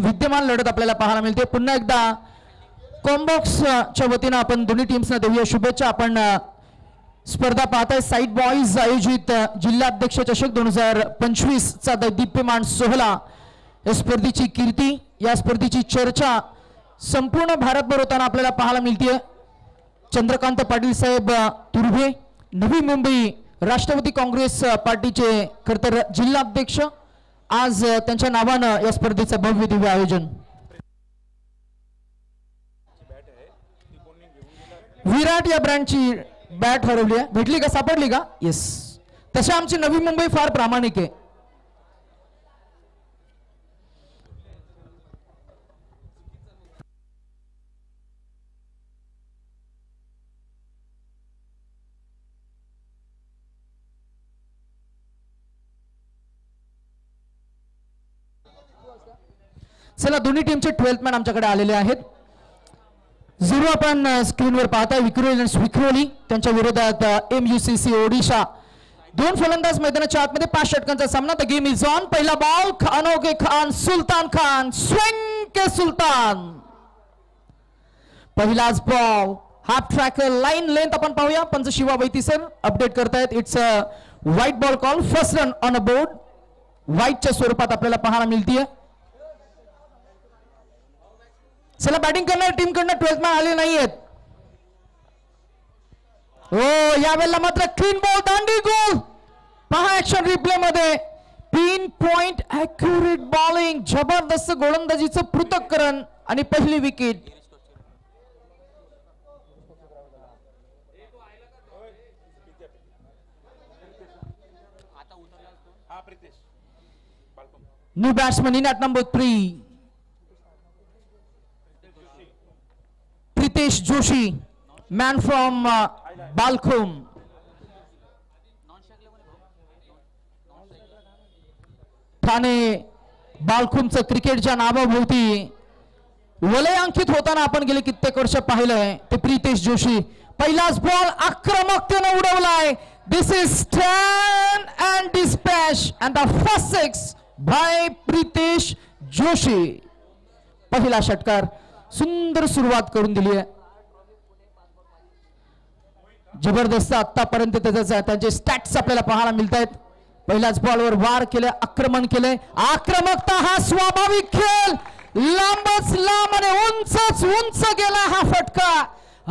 विद्यमान लढत आपल्याला पाहायला मिळते। पुन्हा एकदा कॉम्बॉक्सच्या वतीने आपण दोन्ही टीम्सना देऊया शुभेच्छा। आपण स्पर्धा पाहताय साइड बॉयज आयोजित जिल्हाध्यक्ष चषक 2025 चा दीप्यमान सोहळा। या स्पर्धेची कीर्ती, या स्पर्धेची चर्चा संपूर्ण भारतभर होताना आपल्याला पाहायला मिळते। चंद्रकांत पाटील साहेब तुर्भे, नवी मुंबई राष्ट्रवादी काँग्रेस पार्टीचे खरतर जिल्हाध्यक्ष, आज त्यांच्या नावानं या स्पर्धेचं भव्य दिव्य आयोजन। विराट या ब्रँडची बॅट हरवली आहे, भेटली का, सापडली का? येस, तसे आमची नवी मुंबई फार प्रामाणिक आहे। चला, दोन्ही टीमचे 12th मॅन आमच्याकडे आलेले आहेत। झिरो आपण स्क्रीनवर पाहताय विक्रोली, त्यांच्या विरोधात MUCC ओडिशा। दोन फलंदाज मैदानाच्या आतमध्ये 5 षटकांचा सामना। The game is on. पहिला बॉल खानो के खान, सुल्तान खान, स्विंग के सुल्तान। पहिलाच ball, half track line length आपण पाहूया। पंच शिवा वैती सर अपडेट करतायत। It's a wide ball call, first run on a board. व्हाईटच्या स्वरूपात आपल्याला पाहायला मिळतीये। चला, बॅटिंग करणाऱ्या टीम कडनं 12th मॅन आले नाहीयेत। हो, यावेळेला मात्र क्लीन बॉल, दांडी गोल। पहा ऍक्शन रिप्ले मध्ये, पिन पॉइंट ऍक्युरेट बॉलिंग, जबरदस्त गोलंदाजीचं पृथक्करण आणि पहिली wicket. New batsman in at number 3, Pritesh Joshi, man from Balkum. Thane बालखोमचं क्रिकेटच्या नावाभोवती वलय अंकित होताना आपण गेले कित्येक वर्ष पाहिलंय ते प्रितेश जोशी। पहिलाच बॉल आक्रमकतेने उडवलाय। This is turn and dispatch and the first 6 by Pritesh Joshi. पहिला षटकार, सुंदर सुरुवात करून दिली आहे। जबरदस्त आतापर्यंत त्यांचे स्टॅट्स आपल्याला पाहायला मिळत आहेत। पहिल्याच बॉलवर वार केले, आक्रमण केले, आक्रमकता हा स्वाभाविक खेळ, लांबच लांब आणि उंचच उंच गेला हा फटका।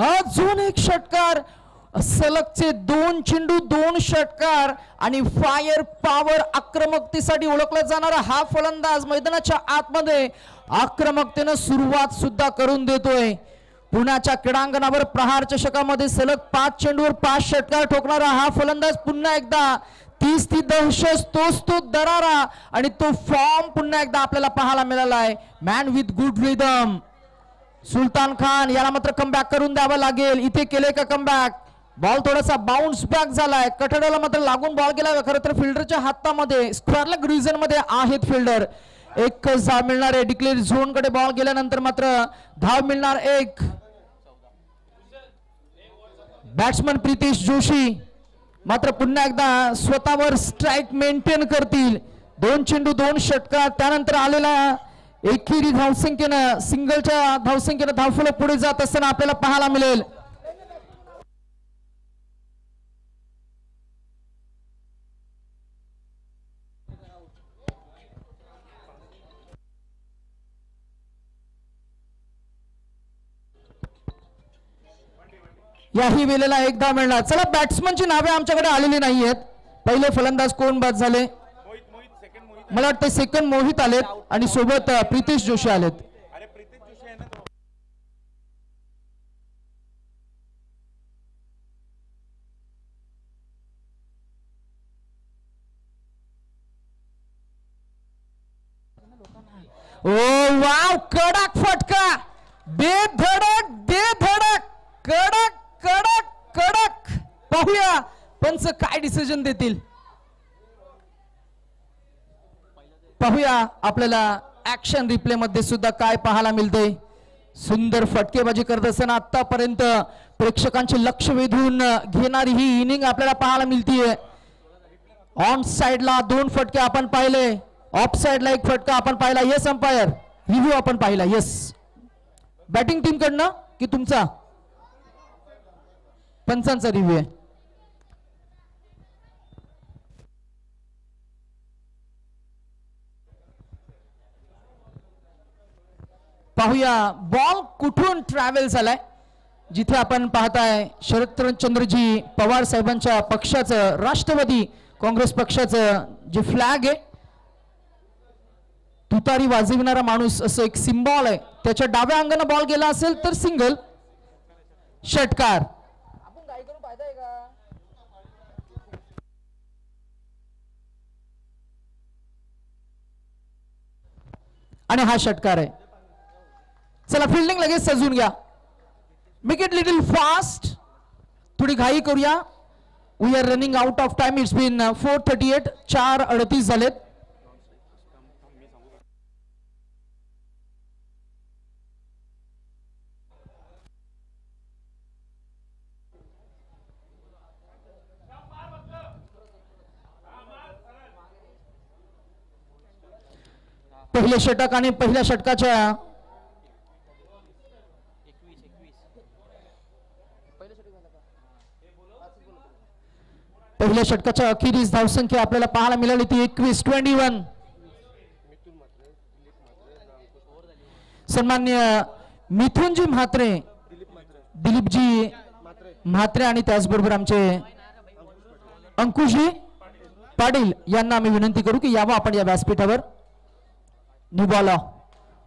अजून एक षटकार, सलगचे 2 चेंडू 2 षटकार आणि फायर पॉवर आक्रमकतेसाठी ओळखला जाणारा हा फलंदाज मैदानाच्या आतमध्ये आक्रमकतेने सुरुवात सुद्धा करून देतोय। पुण्याच्या क्रीडांगणावर प्रहार चषकामध्ये सलग 5 चेंडूवर 5 षटकार ठोकणारा हा फलंदाज पुन्हा एकदा तीच ती दहशत, तोच तो दरारा आणि तो फॉर्म पुन्हा एकदा आपल्याला पाहायला मिळाला आहे। मॅन विथ गुड रिदम सुलतान खान, याला मात्र कमबॅक करून द्यावं लागेल। इथे केले का कमबॅक? बॉल थोडासा बाउन्स बॅक झालाय, कठड्याला मात्र लागून बॉल गेला। खरं तर फिल्डरच्या हातामध्ये, स्क्वेअर लेग रिजन मध्ये आहेत फिल्डर। एक धाव मिळणार आहे, डिक्लेअर झोन कडे बॉल गेल्यानंतर मात्र धाव मिळणार एक। बॅट्समन प्रितेश जोशी मात्र पुन्हा एकदा स्वतःवर स्ट्राइक मेंटेन करतील। 2 चेंडू 2 षटकार, त्यानंतर आलेला एकेरी धावसंख्येनं, सिंगलच्या धावसंख्येनं धावफलक पुढे जात असताना आपल्याला पाहायला मिळेल। याही वेळेला एक धाव मिळणार। चला, बॅट्समनची नावे आमच्याकडे आलेली नाहीयेत। पहिले फलंदाज कोण बाद झाले? मला वाटतं सेकंड मोहित आलेत आणि सोबत प्रितेश जोशी आलेत। ओ वाव, कडक फटका, बेधडक बेधडक, कडक कडक कडक। पाहूया पंच काय डिसिजन देतील, पाहूया आपल्याला ऍक्शन रिप्ले मध्ये सुद्धा काय पाहायला मिळते। सुंदर फटकेबाजी करत असताना आतापर्यंत प्रेक्षकांचे लक्ष वेधून घेणारी ही इनिंग आपल्याला पाहायला मिळतीये। ऑन साइडला 2 फटके आपण पाहिले, ऑफ साइडला 1 फटका आपण पाहिला। येस अंपायर, रिव्ह्यू आपण पाहिला. येस, बॅटिंग टीम कडनं की तुमचा पंचांचा रिव्ह्यू आहे. पाहूया बॉल कुठून ट्रॅव्हल झालाय. जिथे आपण पाहताय शरदचंद्रजी पवार साहेबांच्या पक्षाचं, राष्ट्रवादी काँग्रेस पक्षाचं जे फ्लॅग आहे, तुतारी वाजविणारा माणूस असं एक सिम्बॉल आहे, त्याच्या डाव्या अंगाने बॉल गेला असेल तर सिंगल, षटकार. आणि हा षटकार आहे. चला फिल्डिंग लगेच सजून घ्या. Make it little fast. थोडी घाई करूया. We are running out of time. It's been 4:38. 4:38 झालेत. पहिले षटक आणि पहिल्या षटकाच्या पहिल्या षटकाच्या अखेरीस धावसंख्या आपल्याला पाहायला मिळाली ती 21. सन्मान्य मिथुनजी म्हात्रे, दिलीपजी म्हात्रे आणि त्याचबरोबर आमचे अंकुशजी पाटील यांना आम्ही विनंती करू की यावं आपण या व्यासपीठावर. न्यू बॉल,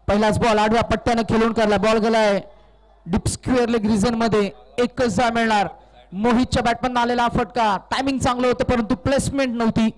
पहिलाच बॉल आडव्या पट्ट्याने खेळून काढला. बॉल गेलाय डीप स्क्वेअर लेग रिजन मध्ये. एकच जा मिळणार. मोहितच्या बॅटमन आलेला फटका. टायमिंग चांगलं होतं परंतु प्लेसमेंट नव्हती.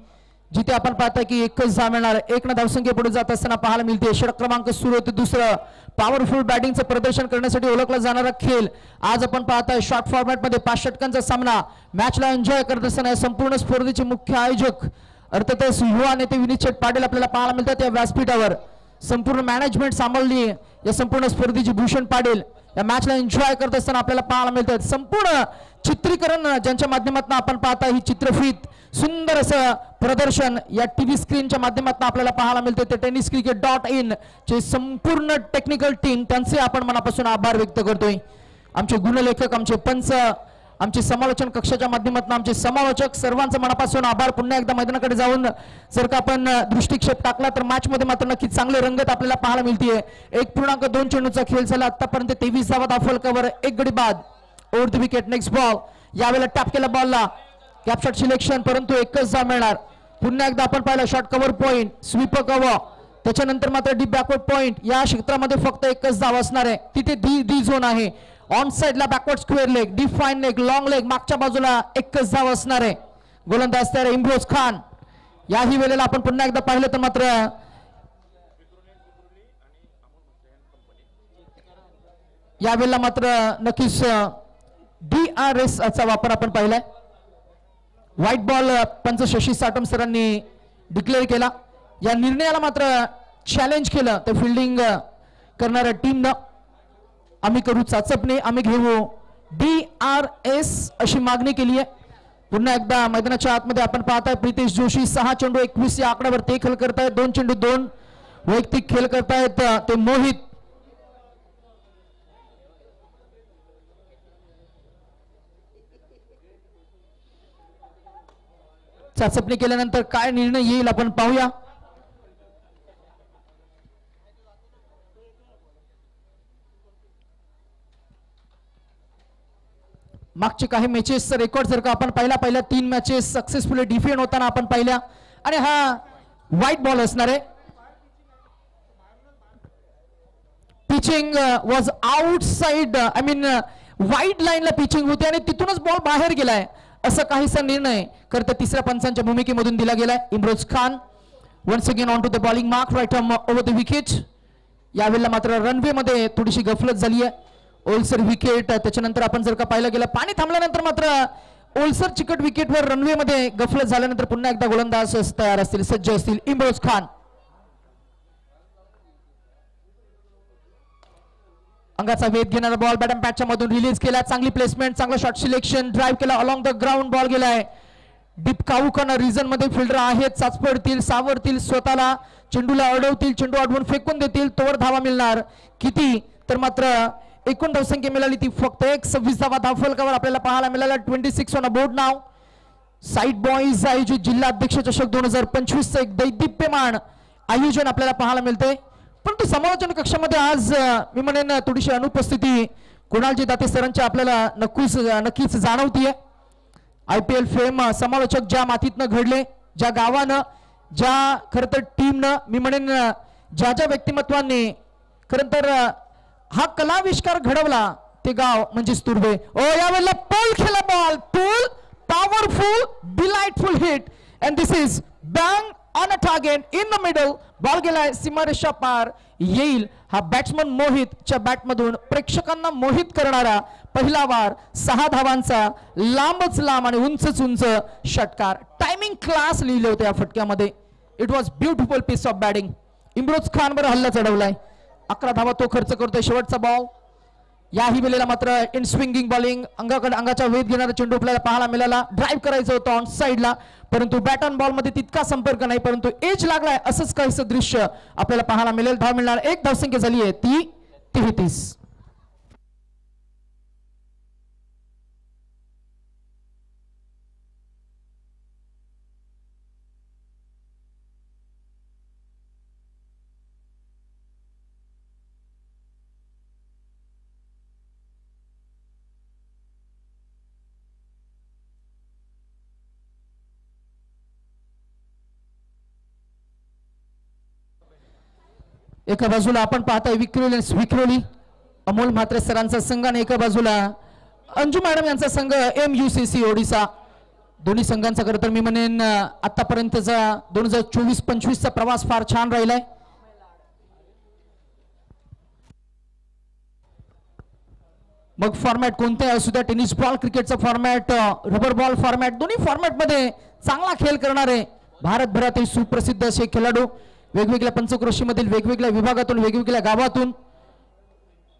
जिथे आपण पाहताय की एकच जा मिळणार. एक न धावसंख्या पुढे जात असताना पाहायला मिळते. षटक क्रमांक सुरू होते दुसरं. पॉवरफुल बॅटिंगचं प्रदर्शन करण्यासाठी ओळखला जाणारा खेळ. आज आपण पाहताय शॉर्ट फॉर्मॅट मध्ये 5 षटकांचा सामना. मॅचला एन्जॉय करत असताना संपूर्ण स्पर्धेचे मुख्य आयोजक अर्थातच युवा नेते विनीत शेठ पाटील आपल्याला पाहायला मिळतात या व्यासपीठावर. संपूर्ण मॅनेजमेंट सांभाळली या संपूर्ण स्पर्धेची भूषण पाटील या मॅचला एन्जॉय करत असताना आपल्याला पाहायला मिळतात. संपूर्ण चित्रीकरण ज्यांच्या माध्यमातून आपण पाहताय, ही चित्रफीत सुंदर असं प्रदर्शन या टीव्ही स्क्रीनच्या माध्यमातून आपल्याला पाहायला मिळते. ते tenniscricket.in चे संपूर्ण टेक्निकल टीम, त्यांचे आपण मनापासून आभार व्यक्त करतोय. आमचे गुणलेखक, आमचे पंच, आमचे समालोचन कक्षाच्या माध्यमातून आमचे समालोचक, सर्वांचं मनापासून आभार. पुन्हा एकदा मैदानाकडे जाऊन जर का आपण दृष्टिक्षेप टाकला तर मॅच मध्ये मात्र नक्की चांगले रंगत आपल्याला पाहायला मिळते. 1.2 चेंडूचा खेळ झाला आतापर्यंत. 23 धावा दाखल कव्हर, 1 गडी बाद. Over the wicket. Next ball. यावेळेला टॅप केला बॉलला. कॅप शॉट सिलेक्शन परंतु एकच जा मिळणार. पुन्हा एकदा आपण पाहिलं shot cover point, sweeper cover, त्याच्यानंतर मात्र डीप बॅकवर्ड पॉइंट. या क्षेत्रामध्ये फक्त एकच धाव असणार आहे. तिथे डी झोन आहे. ऑन साइडला backward square leg, define leg, long leg, मागच्या बाजूला एकच धाव असणार आहे. गोलंदाज तयार इम्रोज खान. याही वेळेला आपण पुन्हा एकदा पाहिलं तर मात्र यावेळेला मात्र नक्कीच DRS चा वापर आपण पाहिलाय. व्हाईट बॉल पंच शशी साटम सरांनी डिक्लेअर केला. या निर्णयाला मात्र चॅलेंज केलं ते फिल्डिंग करणाऱ्या टीमनं. आम्ही करू चाचपणे, आम्ही घेऊ DRS अशी मागणी केली आहे. पुन्हा एकदा मैदानाच्या आतमध्ये आपण पाहताय प्रितेश जोशी 6 चेंडू 21 या आकड्यावर ते खेळ करतायत. 2 चेंडू 2 वैयक्तिक खेळ करतायत ते मोहित. चाचपणी केल्यानंतर काय निर्णय येईल आपण पाहूया. मागचे काही मॅचेसचा रेकॉर्ड जर का आपण पहिल्या 3 मॅचेस सक्सेसफुली डिफेंड होताना आपण पाहिल्या. आणि हा व्हाईट बॉल असणार आहे. Pitching was outside, I mean white लाईनला पिचिंग होती आणि तिथूनच बॉल बाहेर गेलाय असं काहीसा निर्णय करता तिसऱ्या पंचांच्या भूमिकेमधून दिला गेलाय. Imroz Khan once again on to the bowling mark, right arm over the wicket. यावेळेला मात्र रनवे मध्ये थोडीशी गफलत झाली आहे. ओलसर विकेट. त्याच्यानंतर आपण जर का पाहिलं गेलं पाणी थांबल्यानंतर मात्र ओलसर चिकट विकेटवर रनवे मध्ये गफलत झाल्यानंतर पुन्हा एकदा गोलंदाज तयार असतील, सज्ज असतील. इम्रोज खान. अंगाचा वेध घेणारा बॉल बॅटम पॅचच्या मधून रिलीज केला. चांगली प्लेसमेंट, चांगला शॉट सिलेक्शन, ड्राइव्ह केला अलॉंग द ग्राउंड. बॉल गेलाय डीप काऊकाना रिजन मध्ये फिल्डर आहेत, चाचपडतील, सावरतील, स्वतःला चेंडूला अडवतील, चेंडू अडवून फेकून देतील, तोवर धावा मिळणार किती, तर मात्र एकूण धावसंख्या मिळाली ती फक्त 26 धावा धावफलकावर आपल्याला पाहायला मिळाला. 26 on a board now. Side boys आयोजित जिल्हा अध्यक्ष चषक 2025 चं एक दैदिप्यमान आयोजन आपल्याला पाहायला मिळते. परंतु समालोचन कक्षामध्ये आज मी म्हणेन थोडीशी अनुपस्थिती कुणालजी दाते सरांची आपल्याला नक्कीच जाणवतीये. IPL फेम समालोचक ज्या मातीतनं घडले, ज्या गावानं, ज्या खरं तर टीमनं, मी म्हणेन ज्या ज्या व्यक्तिमत्वांनी खरं तर हा कलाविष्कार घडवला ते गाव म्हणजेच तुर्भे. ओ यावेळेला पोल खेळला ball, Paul powerful delightful hit and this is bang on a target in the middle. Ball गेलाय सीमारेषा पार. येईल हा बॅट्समन मोहितच्या बॅटमधून प्रेक्षकांना मोहित करणारा पहिला वार 6 धावांचा लांबच लांब आणि उंचच उंच षटकार. टायमिंग क्लास लिहिले होते या फटक्यामध्ये. It was beautiful piece of batting. Imroz Khan वर हल्ला चढवलाय. 11 धावा तो खर्च करतोय. शेवटचा बॉल. याही वेळेला मात्र इन स्विंगिंग बॉलिंग, अंगाच्या वेध घेणारा चेंडू आपल्याला पाहायला मिळाला. ड्राईव्ह करायचं होतं ऑन साईडला, परंतु बॅट ऑन बॉल मध्ये तितका संपर्क नाही, परंतु एज लागलाय असंच काहीसं दृश्य आपल्याला पाहायला मिळेल. धाव मिळणार. एक धावसंख्या झाली आहे ती 33. एका बाजूला आपण पाहताय विक्रोली अमोल म्हात्रे सरांचा संघ आणि एका बाजूला अंजू मॅडम यांचा संघ MUCC ओडिसा. दोन्ही संघांचा खरं तर मी म्हणेन आतापर्यंतचा 2024-25 चा प्रवास फार छान राहिलाय. मग फॉर्मॅट कोणते असू द्या, टेनिस बॉल, क्रिकेटचा फॉर्मॅट, रबर बॉल फॉर्मॅट, दोन्ही फॉर्मॅट मध्ये चांगला खेळ करणारे भारतभरातील सुप्रसिद्ध असे खेळाडू वेगवेगळ्या पंचक्रोशीमधील वेगवेगळ्या विभागातून, वेगवेगळ्या गावातून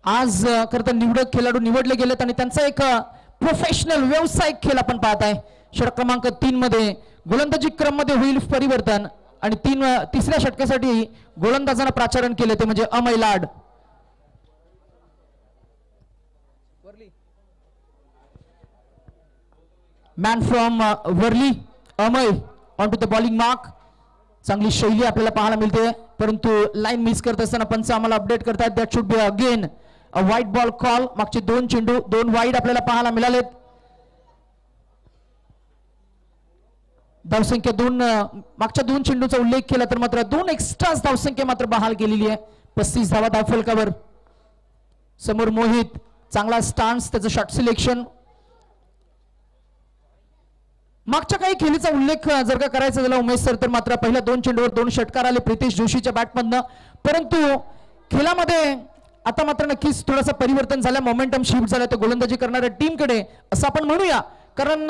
आज खरं तर निवडक खेळाडू निवडले गेलेत आणि त्यांचा एक प्रोफेशनल व्यावसायिक खेळ आपण पाहताय. षटक क्रमांक 3 मध्ये गोलंदाजी क्रम मध्ये होईल परिवर्तन आणि तिसऱ्या षटकासाठी गोलंदाजांना प्राचारण केले ते म्हणजे Amay Lad. Man from Worli Amay on to the bowling mark. चांगली शैली आपल्याला पाहायला मिळते, परंतु लाईन मिस करत असताना पंच आम्हाला अपडेट करतात that should be again a वाईट बॉल कॉल. मागचे 2 चेंडू 2 वाईड आपल्याला पाहायला मिळालेत. धावसंख्या 2 मागच्या 2 चेंडूचा उल्लेख केला तर मात्र 2 एक्स्ट्रा धावसंख्या मात्र बहाल केलेली आहे. 35 धावा धावफलकावर. समोर मोहित, चांगला स्टान्स, त्याचं शॉट सिलेक्शन. मागच्या काही खेळीचा उल्लेख जर का करायचा झाला उमेश सर तर मात्र पहिल्या 2 चेंडूवर 2 षटकार आले प्रितेश जोशीच्या बॅटमधनं, परंतु खेळामध्ये आता मात्र नक्कीच थोडासा परिवर्तन झालं, मोमेंटम शिफ्ट झाला तो गोलंदाजी करणाऱ्या टीमकडे असं आपण म्हणूया. कारण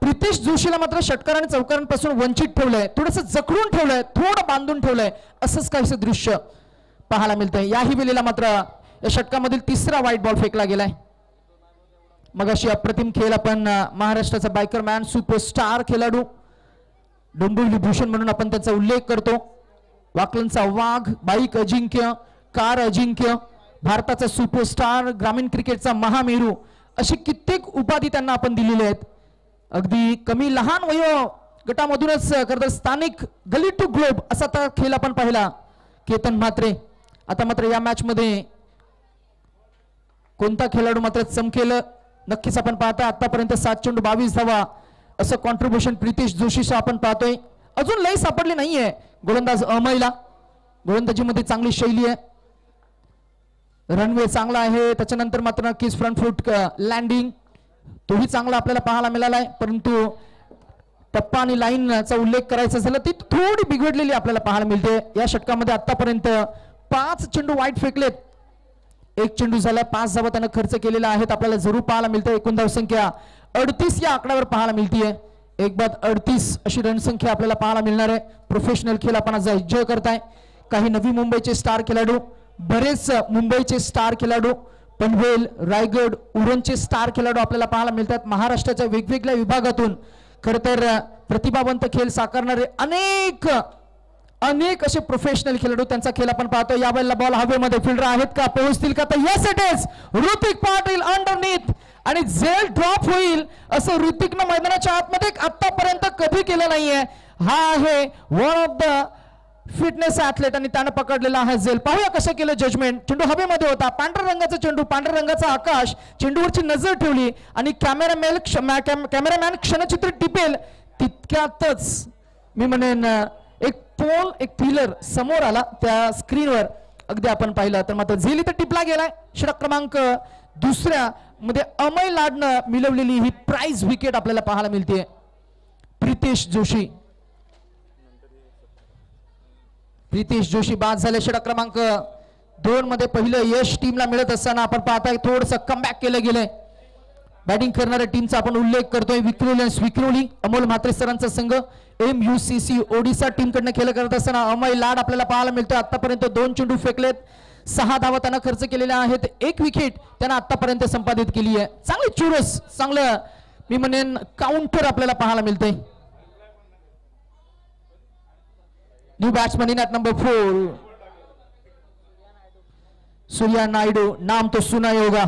प्रितेश जोशीला मात्र षटकार आणि चौकारांपासून वंचित ठेवलंय, थोडंसं जखडून ठेवलंय, थोडं बांधून ठेवलंय, असंच काहीसं दृश्य पाहायला मिळतंय. याही वेळेला मात्र या षटकामधील 3रा व्हाईट बॉल फेकला गेलाय. मग अशी अप्रतिम खेळ आपण महाराष्ट्राचा बायकर मॅन, सुपरस्टार खेळाडू, डोंबिवली भूषण म्हणून आपण त्याचा उल्लेख करतो. वाकलनचा वाघ, बाईक अजिंक्य, कार अजिंक्य, भारताचा सुपरस्टार, ग्रामीण क्रिकेटचा महामेरू, अशी कित्येक उपाधी त्यांना आपण दिलेल्या आहेत. अगदी कमी लहान वयो गटामधूनच खरं तर स्थानिक गली टू ग्लोब असा तर खेळ आपण पाहिला केतन म्हात्रे. आता मात्र या मॅच मध्ये कोणता खेळाडू मात्र चमकेल नक्कीच आपण पाहताय. आतापर्यंत 7 चेंडू 22 धावा असं कॉन्ट्रीब्युशन प्रितेश जोशीचं आपण पाहतोय. अजून लय सापडली नाहीये गोलंदाज अमयला. गोलंदाजीमध्ये चांगली शैली आहे, रनवे चांगला आहे, त्याच्यानंतर मात्र नक्कीच फ्रंट फूट लँडिंग तोही चांगला आपल्याला पाहायला मिळालाय. परंतु टप्पा आणि लाईनचा उल्लेख करायचा झाला ती थोडी बिघडलेली आपल्याला पाहायला मिळते. या षटकामध्ये आतापर्यंत 5 चेंडू वाईट फेकलेत, 1 चेंडू झाला, 5 धावा त्यानं खर्च केलेला आहेत आपल्याला जरूर पाहायला मिळतं. एकूण धावसंख्या 38 या आकड्यावर पाहायला मिळतीये. 1/38 अशी रणसंख्या आपल्याला पाहायला मिळणार आहे. प्रोफेशनल खेळ आपण आज एन्जॉय करताय. काही नवी मुंबईचे स्टार खेळाडू, बरेच मुंबईचे स्टार खेळाडू, पनवेल, रायगड, उरणचे स्टार खेळाडू आपल्याला पाहायला मिळतात. महाराष्ट्राच्या वेगवेगळ्या विभागातून खरं तर प्रतिभावंत खेळ साकारणारे अनेक असे प्रोफेशनल खेळाडू त्यांचा खेळ आपण पाहतो. यावेळेला बॉल हवेमध्ये, फिल्डर आहेत का, पोहोचतील का? तर yes it is. Hrithik Patil underneath आणि झेल ड्रॉप होईल असं ऋतिकनं मैदानाच्या आतमध्ये आतापर्यंत कधी केलं नाहीये. हा आहे वन ऑफ द फिटनेस ऍथलेट आणि त्यानं पकडलेला आहे झेल. पाहूया कसं केलं जजमेंट. चेंडू हवेमध्ये होता, पांढऱ्या रंगाचा चेंडू, पांढऱ्या रंगाचा आकाश, चेंडूवरची नजर ठेवली आणि कॅमेरामॅन क्षणचित्र टिपेल तितक्यातच मी म्हणेन एक पिलर समोर आला त्या स्क्रीनवर अगदी आपण पाहिलं. तर मात्र झेल इथं टिपला गेलाय. षटक क्रमांक दुसऱ्या मध्ये अमय लाडनं मिळवलेली ही प्राइज विकेट आपल्याला पाहायला मिळते. प्रितेश जोशी बाद झाले. षटक क्रमांक 2 मध्ये पहिलं यश टीमला मिळत असताना आपण पाहताय थोडंसं कमबॅक केलं गेलंय. बॅटिंग करणाऱ्या टीमचा आपण उल्लेख करतोय. विक्रोली अमोल म्हात्रे सरांचा संघ MUCC ओडिसा टीम कडनं खेळ करत असताना अमय लाड आपल्याला पाहायला मिळतोय. आतापर्यंत 2 चेंडू फेकलेत, 6 धावा त्यांना खर्च केलेल्या आहेत, 1 विकेट त्यांना आतापर्यंत संपादित केली आहे. चांगली चुरस, चांगलं मी म्हणेन काउंटर आपल्याला पाहायला मिळतंय. New batsman in at number 4 Surya Naidu. नाम तो सुना होगा.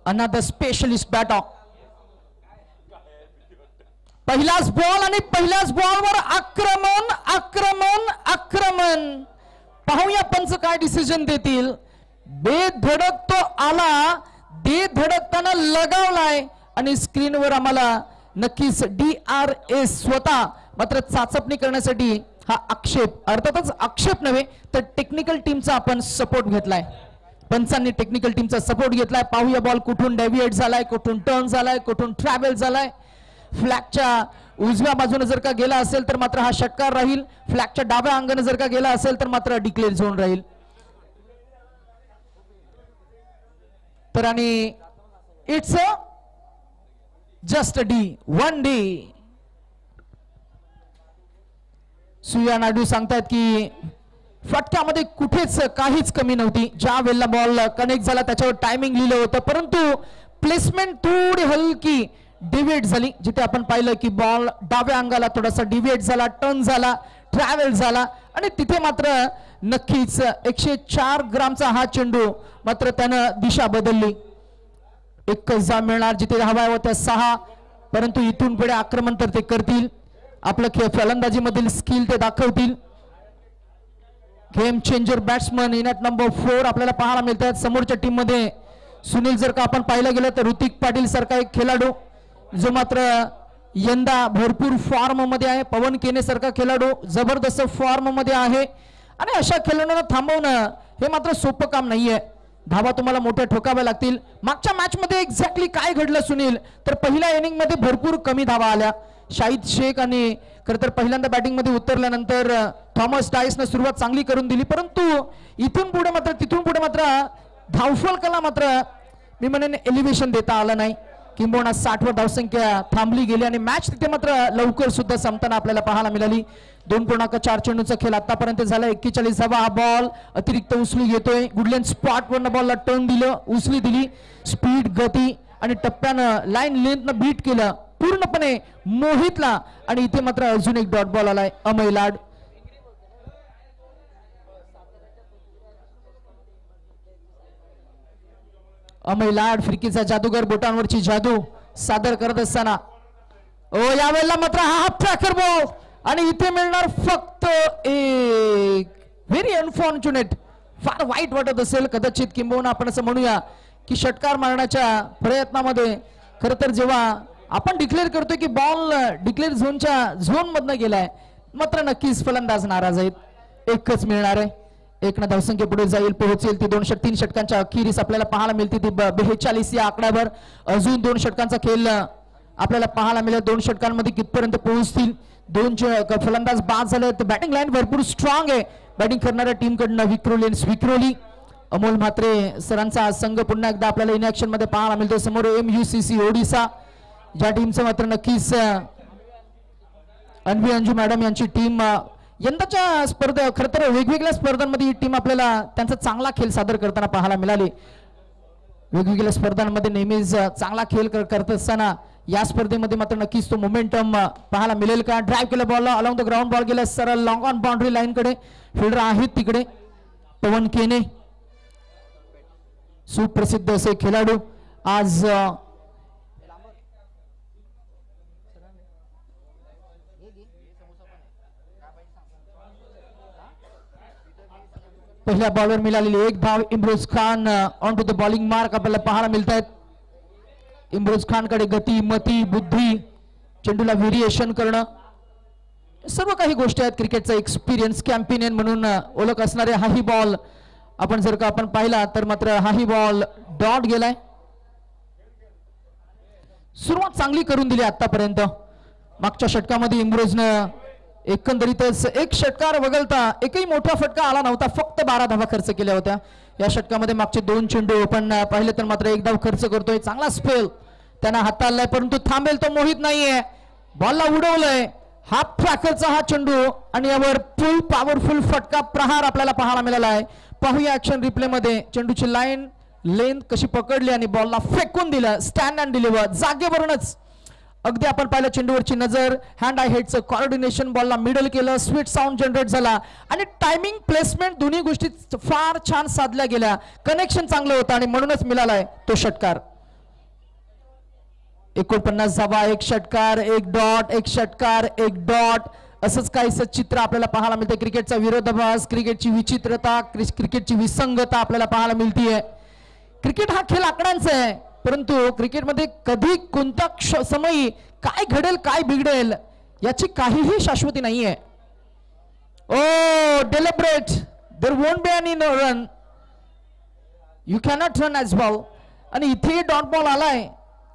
Another specialist batter. पहिलाच बॉल आणि पहिल्याच बॉलवर आक्रमण. पाहूया पंच काय डिसिजन देतील. बेधडक तो आला, बेधडकताना लगावलाय आणि स्क्रीनवर आम्हाला नक्कीच DRS स्वतः मात्र चाचपणी करण्यासाठी हा आक्षेप, अर्थातच आक्षेप नव्हे तर टेक्निकल टीमचा आपण सपोर्ट घेतलाय. पंचांनी टेक्निकल टीमचा सपोर्ट घेतलाय. पाहूया बॉल कुठून डेव्हिएट झालाय, कुठून टर्न झालाय, कुठून ट्रॅव्हल झालाय. फ्लॅगच्या उजव्या बाजूने जर का गेला असेल तर मात्र हा षटकार राहील. फ्लॅगच्या डाव्या अंगाने जर का गेला असेल तर मात्र डिक्लेअर झोन राहील. तर आणि it's just one day. Surya Naidu सांगतात की फटक्यामध्ये कुठेच काहीच कमी नव्हती. ज्या वेळेला बॉल कनेक्ट झाला त्याच्यावर टायमिंग लिहिलं होतं, परंतु प्लेसमेंट थोडी हलकी डिव्हिएट झाली. जिथे आपण पाहिलं की बॉल डाव्या अंगाला थोडासा डिव्हिएट झाला, टर्न झाला, ट्रॅव्हल झाला आणि तिथे मात्र नक्कीच 104 ग्रामचा हा चेंडू मात्र त्यानं दिशा बदलली. 1 जा मिळणार, जिथे हवा होत्या 6, परंतु इथून पुढे आक्रमण तर ते करतील. आपलं फलंदाजी मधील स्किल ते दाखवतील. Game changer batsman in at number 4 आपल्याला पाहायला मिळतात. समोरच्या टीम मध्ये सुनील जर का आपण पाहिलं गेलं तर ऋतिक पाटील सारखा एक खेळाडू जो मात्र यंदा भरपूर फॉर्म मध्ये आहे. पवन केने सारखा खेळाडू जबरदस्त फॉर्म मध्ये आहे आणि अशा खेळाडूंना थांबवणं हे मात्र सोपं काम नाहीये. धावा तुम्हाला मोठ्या ठोकाव्या लागतील. मागच्या मॅच मध्ये एक्झॅक्टली काय घडलं सुनील, तर पहिल्या इनिंग मध्ये भरपूर कमी धावा आल्या. शाहिद शेख आणि खरं तर पहिल्यांदा बॅटिंग मध्ये उतरल्यानंतर थॉमस डायसनं सुरुवात चांगली करून दिली, परंतु तिथून पुढे मात्र धावफलकाला मात्र मी म्हणेन एलिव्हेशन देता आलं नाही. किंबहुना 60वर धावसंख्या थांबली गेली आणि मॅच तिथे मात्र लवकर सुद्धा संपताना आपल्याला पाहायला मिळाली. 2.4 चेंडूचा खेळ आतापर्यंत झाला. 41 धावा. हा बॉल अतिरिक्त उचली घेतोय. गुडलँड स्पॉट वरनं बॉलला टर्न दिलं, उचली दिली, स्पीड, गती आणि टप्प्यानं लाईन लेंथनं बीट केलं पूर्णपणे मोहितला आणि इथे मात्र अजून एक डॉट बॉल आलाय. अमय लाड. अमय लाड फिरकीचा जादूगर, बोटांवरची जादू सादर करत असताना यावेळेला मात्र हा हाफ ट्रॅकर बॉल आणि इथे मिळणार फक्त एक. Very unfortunate. फार वाईट वाटत असेल कदाचित, किंबहुना आपण असं म्हणूया की षटकार मारण्याच्या प्रयत्नामध्ये खरं तर जेव्हा आपण डिक्लेअर करतोय की बॉल डिक्लेअर झोनच्या झोन मधनं गेलाय, मात्र नक्कीच फलंदाज नाराज आहेत. एकच मिळणार आहे. 1 धावसंख्या पुढे जाईल, पोहोचेल ती 3 षटकांच्या अखेरीस आपल्याला पाहायला मिळते ती 42 या आकड्यावर. अजून 2 षटकांचा खेळ आपल्याला पाहायला मिळेल. 2 षटकांमध्ये कितपर्यंत पोहोचतील. 2 फलंदाज बाद झाले. बॅटिंग लाईन भरपूर स्ट्रॉंग आहे बॅटिंग करणाऱ्या टीम कडनं. विक्रोली अमोल म्हात्रे सरांचा संघ पुन्हा एकदा आपल्याला इन ऍक्शन मध्ये पाहायला मिळतो. समोर MUCC ओडिसा ज्या टीमचं मात्र नक्कीच अन्वी अंजू मॅडम यांची टीम यंदाच्या स्पर्धा खरं तर वेगवेगळ्या स्पर्धांमध्ये ही टीम आपल्याला त्यांचा चांगला खेळ सादर करताना पाहायला मिळाली. वेगवेगळ्या स्पर्धांमध्ये नेहमीच चांगला खेळ करत असताना या स्पर्धेमध्ये मात्र नक्कीच तो मोमेंटम पाहायला मिळेल का. ड्राईव्ह केला ball along the ground, ball गेला सरळ लॉंग ऑन बाउंड्री लाईन कडे. फिल्डर आहेत तिकडे पवन केने, सुप्रसिद्ध असे खेळाडू. आज पहिल्या बॉलवर मिळालेली एक धाव. Imroz Khan on to the bowling mark आपल्याला पाहायला मिळत आहेत. इम्रोज खान कडे गती, मती, बुद्धी, चेंडूला व्हेरिएशन करणं, सर्व काही गोष्टी आहेत. क्रिकेटचा एक्सपिरियन्स, कॅम्पियन म्हणून ओळख असणारे हाही बॉल आपण जर का आपण पाहिला तर मात्र हाही बॉल डॉट गेलाय. सुरुवात चांगली करून दिली आतापर्यंत. मागच्या षटकामध्ये इम्रोजनं एकंदरीतच एक षटकार वगळता एकही मोठा फटका आला नव्हता. फक्त 12 धावा खर्च केल्या होत्या. या षटकामध्ये मागचे 2 चेंडू पण पाहिले तर मात्र 1 धाव खर्च करतोय. चांगला स्पेल त्यांना हाताळलाय, परंतु थांबेल तो मोहित नाहीये. बॉलला उडवलंय. हाफ ट्रॅकरचा हा चेंडू आणि यावर फुल पॉवरफुल फटका प्रहार आपल्याला पाहायला मिळाला आहे. पाहूया ऍक्शन रिप्ले मध्ये चेंडूची लाईन लेंथ कशी पकडली आणि बॉलला फेकून दिलं. स्टँड अँड डिलिव्हर जागेवरूनच. अगदी आपण पाहिलं चेंडूवरची नजर, हँड आय हेडचं कॉर्डिनेशन, बॉलला मिडल केलं, स्वीट साऊंड जनरेट झाला आणि टायमिंग, प्लेसमेंट दोन्ही गोष्टी फार छान साधल्या गेल्या. कनेक्शन चांगलं होतं आणि म्हणूनच मिळालाय तो षटकार. 49 धावा, 1 षटकार, 1 डॉट, 1 षटकार, 1 डॉट, असंच काहीसं चित्र आपल्याला पाहायला मिळते. क्रिकेटचा विरोधाभास, क्रिकेटची विचित्रता, क्रिकेटची विसंगता आपल्याला पाहायला मिळतीये. क्रिकेट हा खेळ आकड्यांचा आहे, परंतु क्रिकेटमध्ये कधी कोणत्या समयी काय घडेल काय बिघडेल याची काहीही शाश्वती नाहीये. Oh deliberate, there won't be any no run, you cannot run as well. आणि इथे डॉट बॉल आलाय.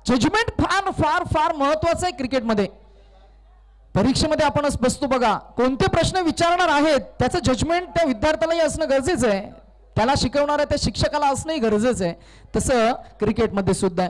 जजमेंट फार फार फार महत्वाचं आहे क्रिकेटमध्ये. परीक्षेमध्ये आपणच बसतो बघा, कोणते प्रश्न विचारणार आहेत त्याचं जजमेंट त्या विद्यार्थ्यालाही असणं गरजेचं आहे, त्याला शिकवणाऱ्या त्या शिक्षकाला असणंही गरजेचं आहे. तसं क्रिकेटमध्ये सुद्धा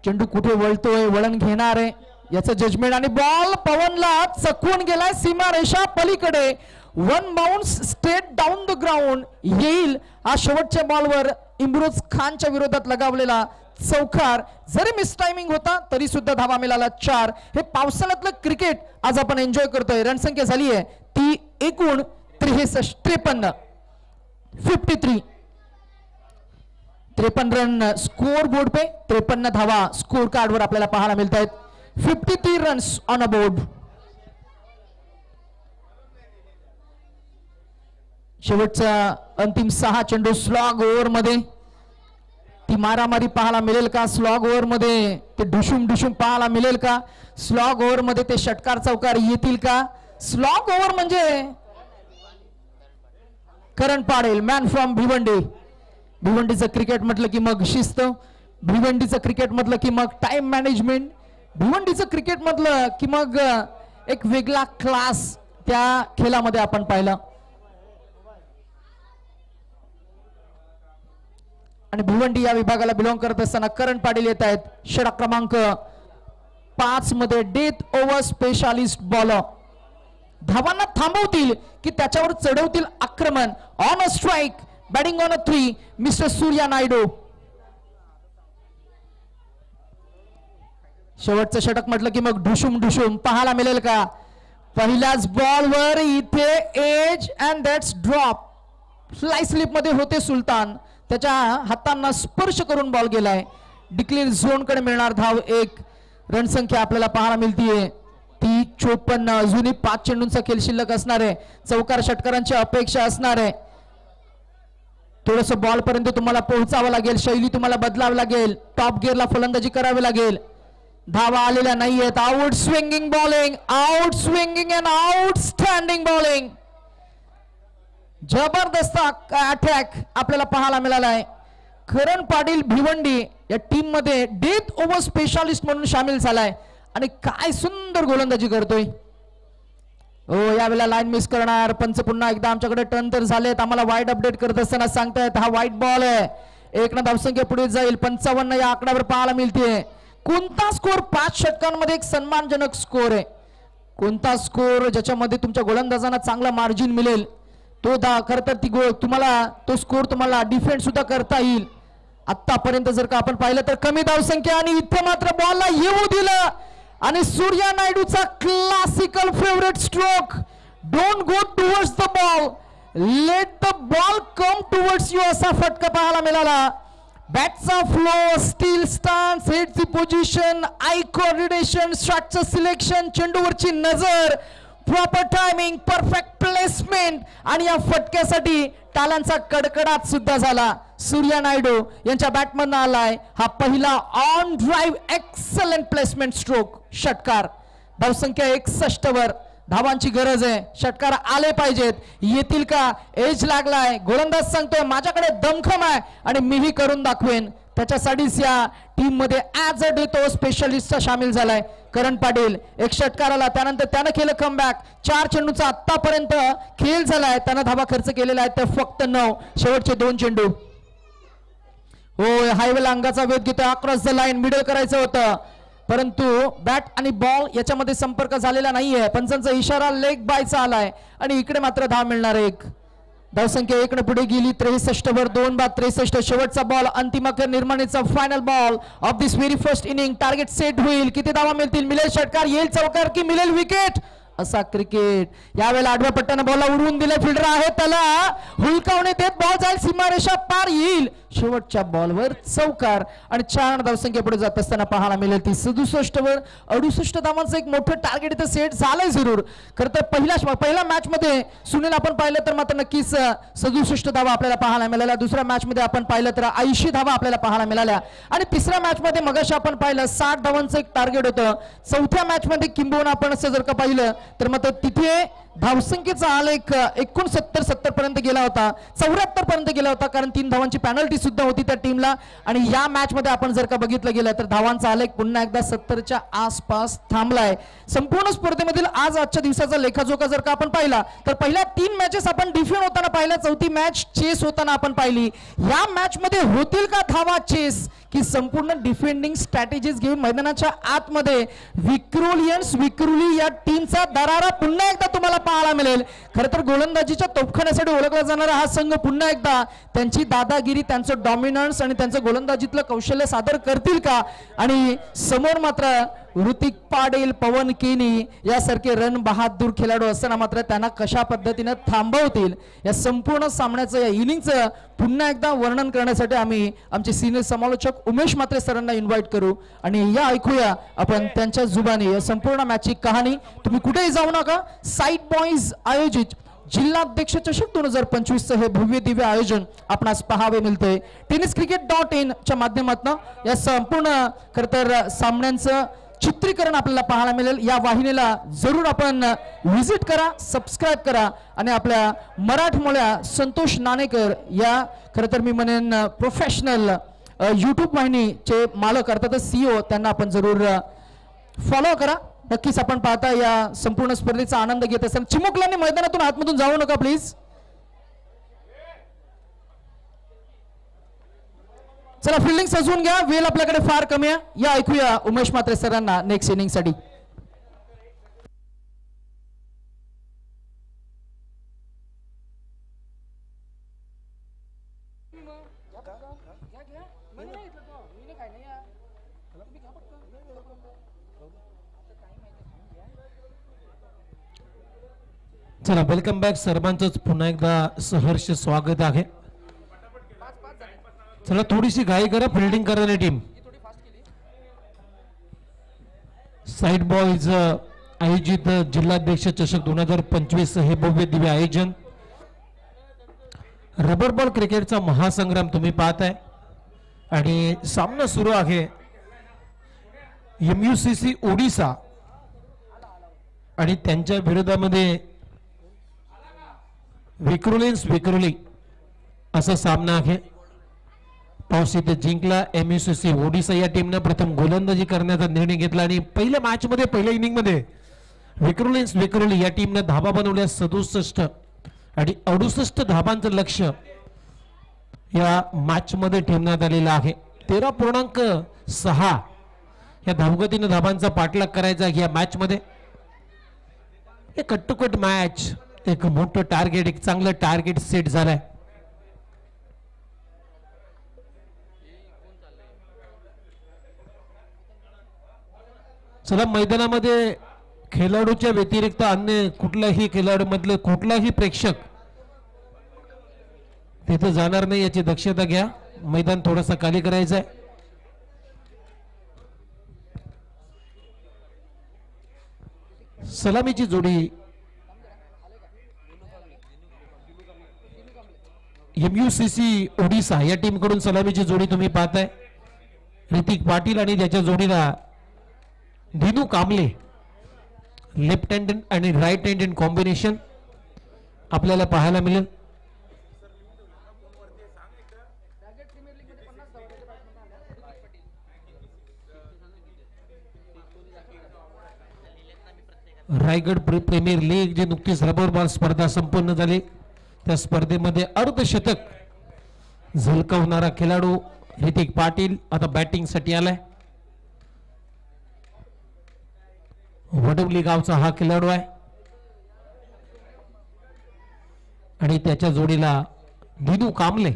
चेंडू कुठे वळतोय, वळण घेणार आहे याचं जजमेंट. आणि बॉल पवनला चकवून गेलाय सीमारेषा पलीकडे. 1 bounce straight down the ground येईल. हा शेवटच्या बॉलवर इम्रोज खानच्या विरोधात लगावलेला चौकार. जरी मिस टायमिंग होता तरी सुद्धा धावा मिळाला 4. हे पावसाळ्यातलं क्रिकेट आज आपण एन्जॉय करतोय. रणसंख्या झाली आहे ती एकूण 53. 53 रन स्कोर बोर्ड पे, 53 धावा स्कोर कार्ड वर आपल्याला पाहायला मिळत आहेत. 53 रन्स ऑन अ बोर्ड. शेवटचा अंतिम 6 चेंडू स्लॉग ओव्हर मध्ये. ती मारामारी पाहायला मिळेल का स्लॉग ओव्हर मध्ये? ते ढुशूम ढुशूम पाहायला मिळेल का स्लॉग ओव्हर मध्ये? ते षटकार चौकार येतील का? स्लॉग ओव्हर म्हणजे करण पाडेल, मॅन फ्रॉम भिवंडी. भिवंडीचं क्रिकेट म्हटलं की मग शिस्त, भिवंडीचं क्रिकेट म्हटलं की मग टाइम मॅनेजमेंट, भिवंडीचं क्रिकेट म्हटलं की मग एक वेगळा क्लास त्या खेळामध्ये आपण पाहिला. आणि भिवंडी या विभागाला बिलॉंग करत असताना करण पाटील येत आहेत. षटक क्रमांक 5 मध्ये डेथ ओव्हर स्पेशालिस्ट बॉलर. धावांना थांबवतील की त्याच्यावर चढवतील आक्रमण. On a strike, batting on a 3, mister Surya Naidu. शेवटचं षटक म्हटलं की मग ढुशुम ढुशुम पाहायला मिळेल का? पहिल्याच बॉलवर इथे edge and that's drop. Fly slip मध्ये होते सुलतान, त्याच्या हातांना स्पर्श करून बॉल गेलाय. डिक्लेअर झोन कडे मिळणार धाव 1. रणसंख्या आपल्याला पाहायला मिळतीये ती 54. अजूनही 5 चेंडूंचा खेळ शिल्लक असणार आहे. चौकार षटकारांची अपेक्षा असणार आहे. थोडस बॉल पर्यंत तुम्हाला पोहोचावं लागेल, शैली तुम्हाला बदलावी लागेल, टॉप गिअरला फलंदाजी करावी लागेल. धावा आलेल्या नाहीयेत. Out swinging bowling, out swinging and out standing bowling. जबरदस्त अटॅक आपल्याला पाहायला मिळाला आहे. करण पाटील भिवंडी या टीम मध्ये डेथ ओव्हर स्पेशालिस्ट म्हणून सामील झालाय आणि काय सुंदर गोलंदाजी करतोय. हो, यावेळेला लाईन मिस करणार. पंच पुन्हा एकदा आमच्याकडे टर्न तर झालेत. आम्हाला वाईट अपडेट करत असताना सांगतायत हा वाईट बॉल आहे. 1 धावसंख्या पुढे जाईल. 55 या आकड्यावर पाहायला मिळते. कोणता स्कोर? 5 षटकांमध्ये एक सन्मानजनक स्कोर आहे. कोणता स्कोर ज्याच्यामध्ये तुमच्या गोलंदाजांना चांगला मार्जिन मिळेल तो खरं तर ती तुम्हाला तो स्कोर तुम्हाला डिफेंड सुद्धा करता येईल. आतापर्यंत जर का आपण पाहिलं तर कमी धावसंख्या आणि इथे मात्र बॉलला येऊ दिलं आणि सूर्या नायडूचा classical favourite stroke, don't go towards the ball, let the ball come towards you असा फटका पाहायला मिळाला. बॅटचा फ्लो, स्टील स्टान्स, हेडची पोझिशन, आय कोऑर्डिनेशन, शॉटचं सिलेक्शन, चेंडूवरची नजर, प्रॉपर टायमिंग, परफेक्ट प्लेसमेंट आणि या फटक्यासाठी टाळ्यांचा कडकडाट सुद्धा झाला. सूर्या नायडू यांच्या बॅटमधून आलाय हा पहिला on drive excellent placement stroke षटकार. धावसंख्या 61 वर, धावांची गरज आहे, षटकार आले पाहिजेत, येतील का? एज लागलाय, गोलंदाज सांगतोय माझ्याकडे दमखम आहे आणि मीही करून दाखवेन. त्याच्यासाठीच या टीम मध्ये ऍज अ डे तो स्पेशलिस्ट सामील झालाय. करण पाटील एक षटकार आला, त्यानंतर त्यानं केलं कमबॅक. 4 चेंडूचा आतापर्यंत खेळ झालाय, त्यानं धावा खर्च केलेला आहे तर फक्त 9. शेवटचे 2 चेंडू. होय, हायवेला अंगाचा वेध घेतोय, अक्रॉस द लाईन मिडल करायचं होतं परंतु बॅट आणि बॉल याच्यामध्ये संपर्क झालेला नाहीये. पंचांचा इशारा लेग बायचा आलाय आणि इकडे मात्र धाव मिळणार. एक धावसंख्या 1 पुढे गेली. 63 वर 2 बाद 63. शेवटचा बॉल, अंतिम अखेर निर्माणीचा final ball of this very first inning. Target set होईल, किती धावा मिळतील, मिळेल षटकार, येईल चौकार की मिळेल विकेट, असा क्रिकेट. यावेळेला आडव्या पट्ट्यानं बॉलला उडवून दिले, फिल्डर आहे त्याला हुलकावणे देत बॉल जाईल, सीमारेषा पार येईल, शेवटच्या बॉलवर चौकार आणि 4 धावसंख्या पुढे जात असताना पाहायला मिळेल ती 67 वर 68 धावांचं एक मोठं टार्गेट इथं सेट झालंय जरूर. खरं तर पहिल्या मॅच मध्ये सुनील आपण पाहिलं तर मात्र नक्कीच 67 धावा आपल्याला पाहायला मिळाल्या. दुसऱ्या मॅच मध्ये आपण पाहिलं तर 80 धावा आपल्याला पाहायला मिळाल्या आणि तिसऱ्या मॅच मध्ये मगाशी आपण पाहिलं 60 धावांचं एक टार्गेट होतं. चौथ्या मॅच मध्ये किंबहुना आपण असं जर का पाहिलं तर मात्र तिथे धावसंख्येचा आलेख 69-70 पर्यंत गेला होता, 74 पर्यंत गेला होता, कारण 3 धावांची पेनल्टी सुद्धा होती त्या टीमला. आणि या मॅच मध्ये आपण जर का बघितलं गेलं तर धावांचा आलेख पुन्हा एकदा 70च्या आसपास थांबलाय. संपूर्ण स्पर्धेमधील आजच्या दिवसाचा लेखाजोखा जर का आपण पाहिला तर पहिल्या 3 मॅचेस आपण डिफेंड होताना पाहिल्या, चौथी मॅच चेस होताना आपण पाहिली. या मॅच मध्ये होतील का धावा चेस की संपूर्ण डिफेंडिंग स्ट्रॅटेजीज घेऊन मैदानाच्या आतमध्ये विक्रोली या टीमचा दरारा पुन्हा एकदा तुम्हाला पाहायला मिळेल. खरं तर गोलंदाजीच्या तोफखान्यासाठी ओळखला जाणारा हा संघ पुन्हा एकदा त्यांची दादागिरी, त्यांचं डॉमिनन्स आणि त्यांचं गोलंदाजीतलं कौशल्य सादर करतील का? आणि समोर मात्र ऋतिक पाटील, पवन केनी यासारखे रण बहादूर खेळाडू असताना मात्र त्यांना कशा पद्धतीने थांबवतील, या संपूर्ण सामन्याचं या इनिंगचं पुन्हा एकदा वर्णन करण्यासाठी आम्ही आमचे सिनियर समालोचक उमेश म्हात्रे सरांना इन्व्हाइट करू आणि या ऐकूया आपण त्यांच्या जुबानी या संपूर्ण मॅचची कहाणी. तुम्ही कुठेही जाऊ नका. साईड बॉईज आयोजित जिल्हाध्यक्ष चषक 2025 हे भव्य दिव्य आयोजन आपणास पाहावे मिळते. tenniscricket.in च्या माध्यमातून या संपूर्ण खरं तर सामन्यांचं चित्रीकरण आपल्याला पाहायला मिळेल. या वाहिनीला जरूर आपण व्हिजिट करा, सबस्क्राइब करा आणि आपल्या मराठमोळ्या संतोष नाणेकर या खरं तर मी म्हणेन प्रोफेशनल यूट्यूब वाहिनीचे मालक अर्थात CEO त्यांना आपण जरूर फॉलो करा. नक्कीच आपण पाहता या संपूर्ण स्पर्धेचा आनंद घेत असताना चिमुकल्यांनी मैदानातून आतमधून जाऊ नका प्लीज. चला फिल्डिंग सजवून घ्या, वेळ आपल्याकडे फार कमी आहे. या ऐकूया उमेश म्हात्रे सरांना नेक्स्ट इनिंग साठी. चला वेलकम बॅक. सर्वांचंच पुन्हा एकदा सहर्ष स्वागत आहे. चला थोडीशी घाई करा, फिल्डिंग करणारी टीम. साईड बॉयज आयोजित जिल्हाध्यक्ष चषक 2025 हे भव्य दिव्य आयोजन. रबर बॉल क्रिकेटचा महासंग्राम तुम्ही पाहताय आणि सामना सुरू आहे MUCC ओडिसा आणि त्यांच्या विरोधामध्ये विक्रोली असा सामना आहे. टॉस इथे जिंकला MUCC ओडिसा या टीमने प्रथम गोलंदाजी करण्याचा निर्णय घेतला आणि पहिल्या मॅच मध्ये पहिल्या इनिंग मध्ये विक्रोली या टीमने धाबा बनवल्या 67 आणि 68 धाबांचं लक्ष या मॅच मध्ये ठेवण्यात आलेलं आहे. 13.6 या धावगतीने धाबांचा पाठलाग करायचा या मॅच मध्ये. एक कट्टुकट मॅच, एक मोठं टार्गेट, एक चांगलं टार्गेट सेट झालंय. चला मैदानामध्ये खेळाडूच्या व्यतिरिक्त अन्य कुठलाही खेळाडू मधलं कुठलाही प्रेक्षक तिथं जाणार नाही याची दक्षता घ्या. मैदान थोडंसं खाली करायचं आहे. सलामीची जोडी MUCC ओडिसा या टीम कडून सलामीची जोडी तुम्ही पाहताय. ऋतिक पाटील आणि त्याच्या जोडीला दिनू कांबळे, लेफ्ट हँड आणि राईट हँड इन कॉम्बिनेशन आपल्याला पाहायला मिळेल. रायगड प्रीमियर लीग जे नुकतीच रबर बॉल स्पर्धा संपन्न झाली त्या स्पर्धेमध्ये अर्धशतक झलकवणारा खेळाडू ऋतिक पाटील आता बॅटिंग साठी आलाय. वडवली गावचा हा खेळाडू आहे आणि त्याच्या जोडीला दिनू कांबळे.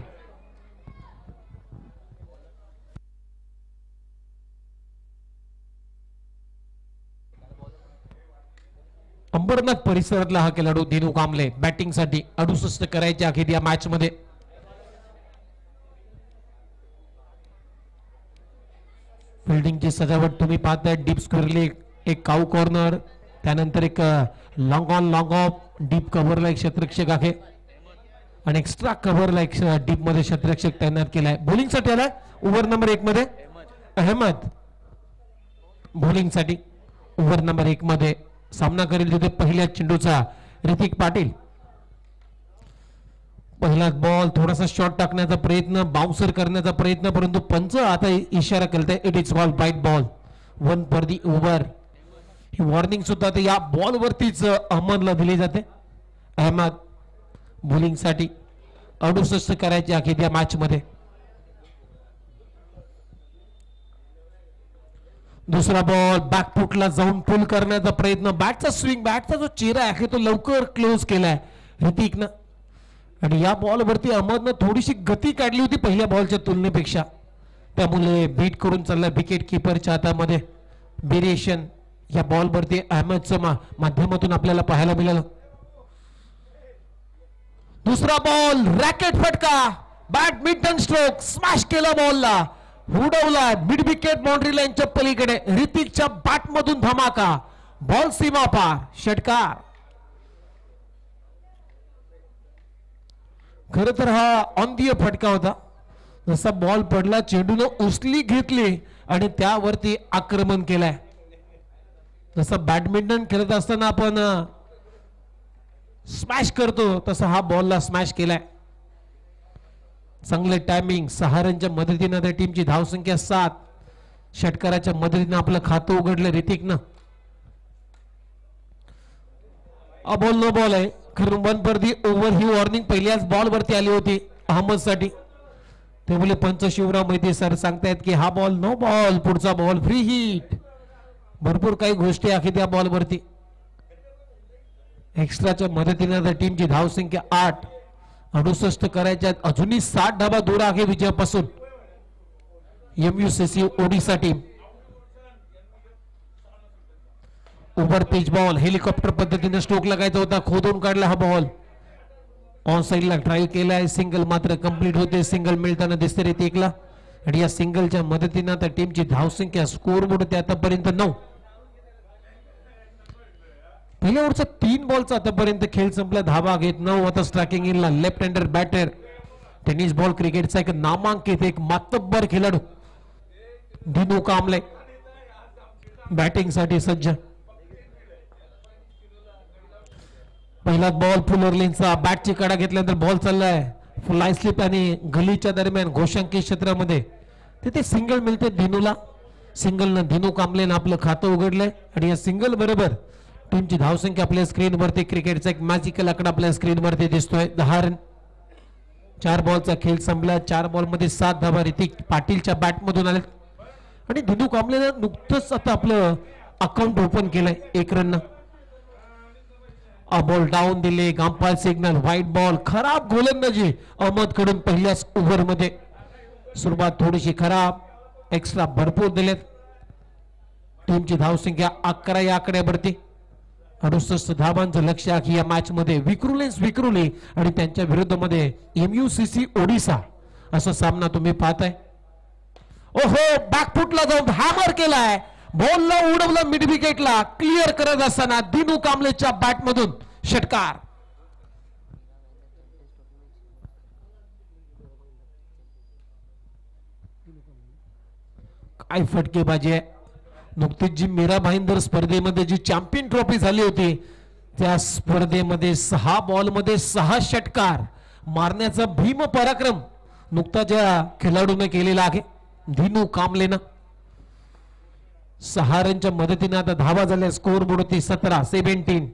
अंबरनाथ परिसरातला हा खेळाडू दिनू कांबळे बॅटिंग साठी 68 करायचे अखेर या मॅच मध्ये. फिल्डिंगची सजावट तुम्ही पाहताय. डीप स्क्वेअरली एक काऊ कॉर्नर, त्यानंतर एक long on long off, deep कव्हरला एक क्षेत्ररक्षक आहे आणि एक्स्ट्रा कव्हरला एक डीप मध्ये क्षेत्ररक्षक तैनात केलाय. बॉलिंग साठी आलाय ओव्हर नंबर 1 मध्ये अहमद. बॉलिंग साठी ओव्हर नंबर 1 मध्ये सामना करेल तिथे पहिल्या चेंडूचा ऋतिक पाटील. पहिला बॉल थोडासा शॉट टाकण्याचा प्रयत्न, बाउन्सर करण्याचा प्रयत्न, परंतु पंच आता इशारा करताय it is ball bite ball 1 for the over. ही वॉर्निंग सुद्धा या बॉल वरतीच अहमदला दिली जाते. अहमद बॉलिंग साठी 68 करायचे अखेर या मॅच मध्ये. दुसरा बॉल बॅकफुटला जाऊन पुल करण्याचा प्रयत्न, बॅटचा स्विंग, बॅटचा जो चेहरा आहे तो लवकर क्लोज केलाय ऋतिकनं आणि या बॉल वरती अहमदनं थोडीशी गती काढली होती पहिल्या बॉलच्या तुलनेपेक्षा, त्यामुळे बीट करून चालला विकेट किपरच्या हातामध्ये. वेरिएशन या बॉल वरती अहमदच्या माध्यमातून आपल्याला पाहायला मिळालं. दुसरा बॉल रॅकेट फटका, बॅडमिंटन स्ट्रोक, स्मॅश केला बॉलला, उडवला मिड विकेट बाउंड्री लाईनच्या पलीकडे. ऋतिकच्या बॅट मधून धमाका, बॉल सीमा पार, षटकार. खर तर हा ऑन दी फटका होता. जसा बॉल पडला चेंडूनं उचली घेतली आणि त्यावरती आक्रमण केलंय. जसं बॅडमिंटन खेळत असताना आपण स्मॅश करतो तसा हा बॉलला स्मॅश केलाय. चांगले टायमिंग, 6 रनच्या मदतीने त्या टीमची धावसंख्या 7, षटकाराच्या मदतीने आपलं खातं उघडलं ऋतिकनं. बॉल नो बॉल आहे खरं 1 फॉर दी ओव्हर. ही वॉर्निंग पहिल्याच बॉल वरती आली होती अहमद साठी. त्यामुळे पंच शिवराव मोहिते सर सांगतायत की हा बॉल नो बॉल, पुढचा बॉल फ्री हिट. भरपूर काही गोष्टी आहे त्या बॉल वरती. एक्स्ट्राच्या मदतीने त्या टीमची धावसंख्या 8, 68 करायच्या, अजूनही 60 धावा दूर आहे विजयापासून MUCC Odisha team. Over pitch ball helicopter पद्धतीने स्ट्रोक लगायचा होता, खोदून काढला हा बॉल. ऑन साइडला ड्राईव्ह केलाय, सिंगल मात्र कंप्लीट होते. सिंगल मिळताना दिसते ऋतिकला आणि या सिंगलच्या मदतीने त्या टीमची धावसंख्या स्कोर बोर्ड ते आतापर्यंत 9. पहिल्या ओव्हरचा 3 बॉलचा आतापर्यंत खेळ संपला, धावा घेत 9. आता स्ट्रायकिंग इनला left hander batter, tennis ball क्रिकेटचा एक नामांकित, एक मातब्बर खेळाडू दिनू कांबळे बॅटिंग साठी सज्ज. पहिला बॉल फुलर लेनचा, बॅटची कडा घेतल्यानंतर बॉल चाललाय फ्लाय स्लिप आणि गलीच्या दरम्यान घोषांकित क्षेत्रामध्ये. तिथे सिंगल मिळते दिनूला. सिंगलनं दिनू कांबळेनं आपलं खातं उघडलंय आणि या सिंगल बरोबर टीमची धावसंख्या आपल्या स्क्रीनवरती, क्रिकेटचा एक मॅजिकल आकडा आपल्या स्क्रीनवरती दिसतोय 10 रन. 4 बॉलचा खेळ संपला. 4 बॉल मध्ये 7 धावा ऋतिक पाटीलच्या बॅट मधून आले आणि दिनू कांबळेनं नुकतंच आता आपलं अकाउंट ओपन केलंय 1 रन. बॉल डाऊन दिले, गांपाल सिग्नल, व्हाईट बॉल. खराब गोलंदाजी अहमद कडून पहिल्याच ओव्हर मध्ये. सुरुवात थोडीशी खराब, एक्स्ट्रा भरपूर दिलेत. टीमची धावसंख्या 11 या आकड्यावरती. 68 धावांचं लक्ष आहे या मॅच मध्ये. विक्रुले आणि त्यांच्या विरुद्धमध्ये MUCC ओडिसा असा सामना तुम्ही पाहताय. ओहो, बॅकफुटला जाऊन हॅमर केलाय, बॉलला उडवला मिड विकेटला. क्लिअर करत असताना दिनू कांबलेच्या बॅट मधून षटकार. काय फटकेबाजी आहे. नुकतीच जी मीरा भाईंदर स्पर्धेमध्ये जी चॅम्पियन ट्रॉफी झाली होती त्या स्पर्धेमध्ये 6 बॉलमध्ये 6 षटकार मारण्याचा भीम पराक्रम नुकता ज्या खेळाडूने केलेला आहे दिनू कांबलेनं. 6 रनच्या मदतीने आता धावा झाल्या. स्कोर बोर्ड होती 17-17.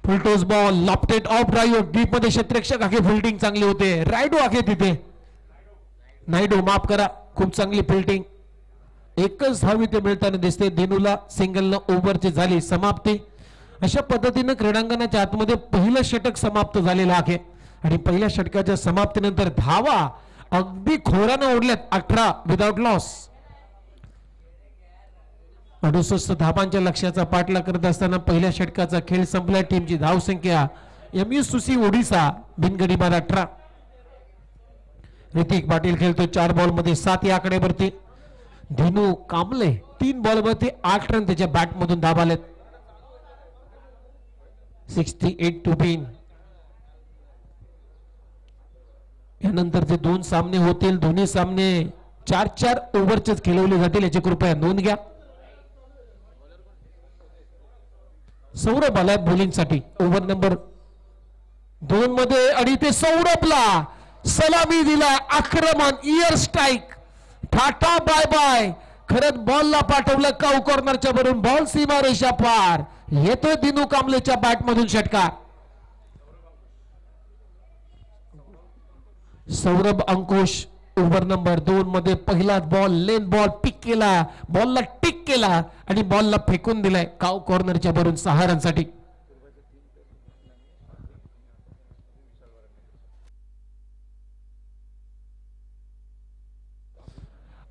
Full toss ball, lofted of drive, deep मध्ये क्षेत्ररक्षक आहे. फिल्डिंग चांगली होते. रायडो आहे तिथे, नायडू माफ करा, खूप चांगली फिल्डिंग. एकच धाव इथे मिळताना दिसते. दिनूला सिंगलनं ओव्हरची झाली समाप्ती. अशा पद्धतीनं क्रीडांगणाच्या आतमध्ये पहिलं षटक समाप्त झालेलं आहे आणि पहिल्या षटकाच्या समाप्तीनंतर धावा अगदी खोरानं ओढल्यात. 18 विदाउट लॉस. 68 धावांच्या लक्ष्याचा पाठलाग करत असताना पहिल्या षटकाचा खेळ संपला. टीमची धावसंख्या MUCC ओडिसा बिनगडी बाद 18. ऋतिक पाटील खेळतो 4 बॉल मध्ये 7 या आकड्यावरती. दिनू कांबले 3 बॉल मध्ये 8 रन त्याच्या बॅट मधून दाबालेत. 68 टू बीन. यानंतरचे 2 सामने होतील. दोन्ही सामने 4-4 ओव्हरचेच खेळवले जातील याची कृपया नोंद घ्या. सौरभ आलाय बॉलिंग साठी ओव्हर नंबर 2 मध्ये आणि ते सौरभला सलामी दिलाय. आक्रमण, air strike, tata bye bye. खरंच बॉलला पाठवलं काऊ कॉर्नरच्या वरून. बॉल सीमा रेषा पार. येतोय दिनू कांबलेच्या बॅट मधून षटकार. सौरभ अंकुश ओव्हर नंबर 2 मध्ये पहिला बॉल लेन बॉल पिक केला, बॉलला टिक केला आणि बॉलला फेकून दिलाय काऊ कॉर्नरच्या वरून 6 रनसाठी.